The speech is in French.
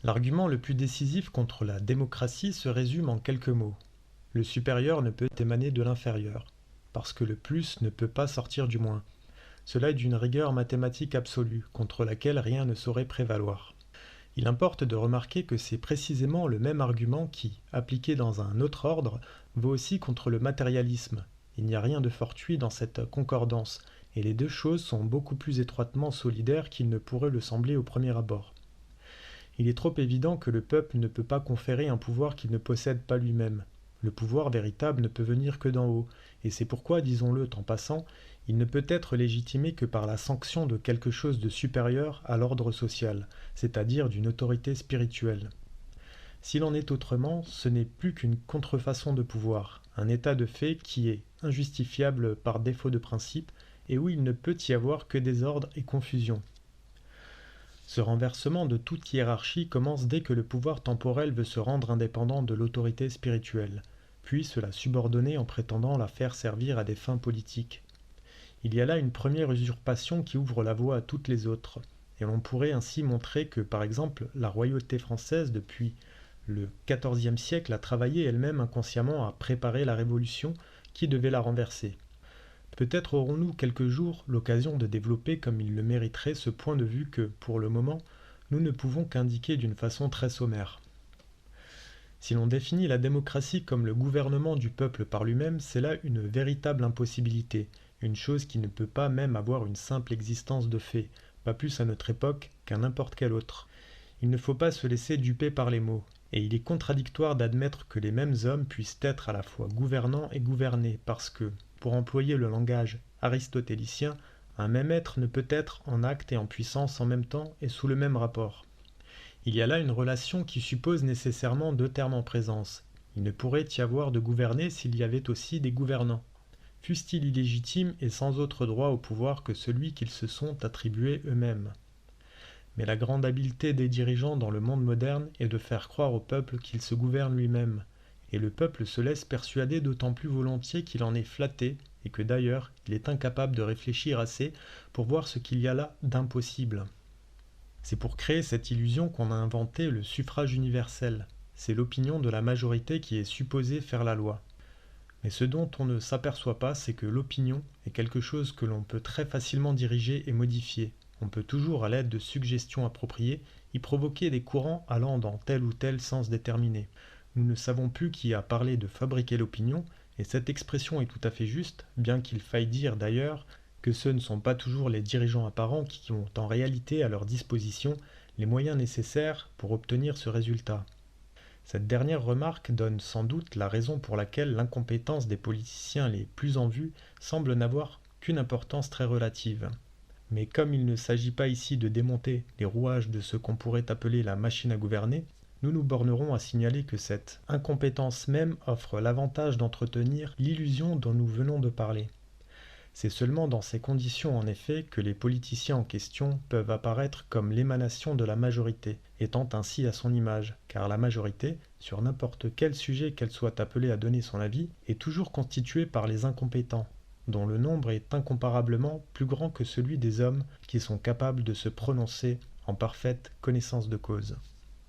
L'argument le plus décisif contre la démocratie se résume en quelques mots. Le supérieur ne peut émaner de l'inférieur, parce que le plus ne peut pas sortir du moins. Cela est d'une rigueur mathématique absolue, contre laquelle rien ne saurait prévaloir. Il importe de remarquer que c'est précisément le même argument qui, appliqué dans un autre ordre, vaut aussi contre le matérialisme. Il n'y a rien de fortuit dans cette concordance, et les deux choses sont beaucoup plus étroitement solidaires qu'il ne pourrait le sembler au premier abord. Il est trop évident que le peuple ne peut pas conférer un pouvoir qu'il ne possède pas lui-même. Le pouvoir véritable ne peut venir que d'en haut, et c'est pourquoi, disons-le en passant, il ne peut être légitimé que par la sanction de quelque chose de supérieur à l'ordre social, c'est-à-dire d'une autorité spirituelle. S'il en est autrement, ce n'est plus qu'une contrefaçon de pouvoir, un état de fait qui est injustifiable par défaut de principe et où il ne peut y avoir que désordre et confusion. Ce renversement de toute hiérarchie commence dès que le pouvoir temporel veut se rendre indépendant de l'autorité spirituelle, puis se la subordonner en prétendant la faire servir à des fins politiques. Il y a là une première usurpation qui ouvre la voie à toutes les autres, et l'on pourrait ainsi montrer que, par exemple, la royauté française, depuis le XIVe siècle, a travaillé elle-même inconsciemment à préparer la révolution qui devait la renverser. Peut-être aurons-nous quelque jour l'occasion de développer comme il le mériterait ce point de vue que, pour le moment, nous ne pouvons qu'indiquer d'une façon très sommaire. Si l'on définit la démocratie comme le gouvernement du peuple par lui-même, c'est là une véritable impossibilité, une chose qui ne peut pas même avoir une simple existence de fait, pas plus à notre époque qu'à n'importe quelle autre. Il ne faut pas se laisser duper par les mots, et il est contradictoire d'admettre que les mêmes hommes puissent être à la fois gouvernants et gouvernés, parce que, pour employer le langage aristotélicien, un même être ne peut être en acte et en puissance en même temps et sous le même rapport. Il y a là une relation qui suppose nécessairement deux termes en présence. Il ne pourrait y avoir de gouvernés s'il y avait aussi des gouvernants. Fussent-ils illégitimes et sans autre droit au pouvoir que celui qu'ils se sont attribué eux-mêmes. Mais la grande habileté des dirigeants dans le monde moderne est de faire croire au peuple qu'il se gouverne lui-même, et le peuple se laisse persuader d'autant plus volontiers qu'il en est flatté, et que d'ailleurs il est incapable de réfléchir assez pour voir ce qu'il y a là d'impossible. C'est pour créer cette illusion qu'on a inventé le suffrage universel. C'est l'opinion de la majorité qui est supposée faire la loi. Mais ce dont on ne s'aperçoit pas, c'est que l'opinion est quelque chose que l'on peut très facilement diriger et modifier. On peut toujours, à l'aide de suggestions appropriées, y provoquer des courants allant dans tel ou tel sens déterminé. Nous ne savons plus qui a parlé de fabriquer l'opinion, et cette expression est tout à fait juste, bien qu'il faille dire d'ailleurs que ce ne sont pas toujours les dirigeants apparents qui ont en réalité à leur disposition les moyens nécessaires pour obtenir ce résultat. Cette dernière remarque donne sans doute la raison pour laquelle l'incompétence des politiciens les plus en vue semble n'avoir qu'une importance très relative. Mais comme il ne s'agit pas ici de démonter les rouages de ce qu'on pourrait appeler la machine à gouverner, nous nous bornerons à signaler que cette incompétence même offre l'avantage d'entretenir l'illusion dont nous venons de parler. C'est seulement dans ces conditions en effet que les politiciens en question peuvent apparaître comme l'émanation de la majorité, étant ainsi à son image, car la majorité, sur n'importe quel sujet qu'elle soit appelée à donner son avis, est toujours constituée par les incompétents, dont le nombre est incomparablement plus grand que celui des hommes qui sont capables de se prononcer en parfaite connaissance de cause.